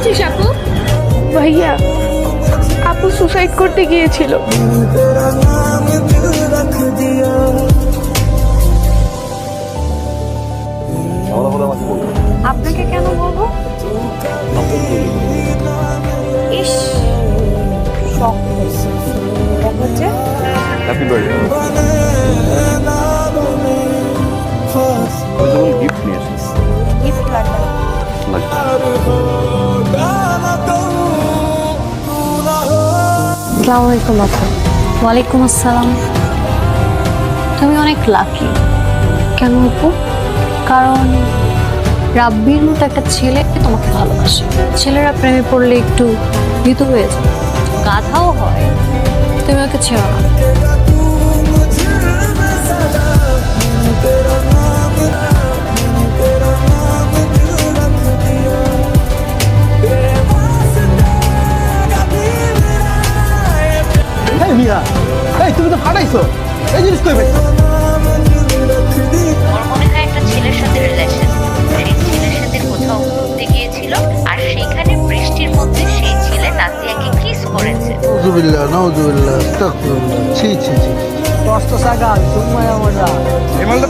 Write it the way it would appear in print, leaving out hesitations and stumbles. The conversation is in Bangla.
হয়েছিস আপু? ভাইয়া, আপু সুসাইড করতে গিয়েছিল। আপনাকে কেন বলবো? ইস, শখ হচ্ছে। Happy birthday. আমি তোমার গিফট নিয়ে এসেছি। গিফট লাগবে? আসসালামু আলাইকুম আপু। ওয়ালাইকুম আসসালাম। তুমি অনেক লাকি। কেন আপু? কারণ রাব্বির মতো একটা ছেলে তোমাকে ভালোবাসে। ছেলেরা প্রেমে পড়লে একটু ভীতু হয়ে যায়, গাধাও হয়। তুমি ওকে ছেড়ো না। এই মিয়া, এই তুমি তো ফাটাইছো। এই জিনিস কই পাইছো? ওর মনে হয় একটা ছেলের সাথে রিলেশন, সেই ছেলের সাথে কোথাও ঘুরতে গিয়েছিল আর সেইখানে বৃষ্টির মধ্যে সেই ছেলে নাজিয়াকে কিস করেছে। নাউজুবিল্লাহ, আস্তাগফিরুল্লাহ। ছি ছি ছি। কষ্ট সাগা তোমায় আমরা এই মালটা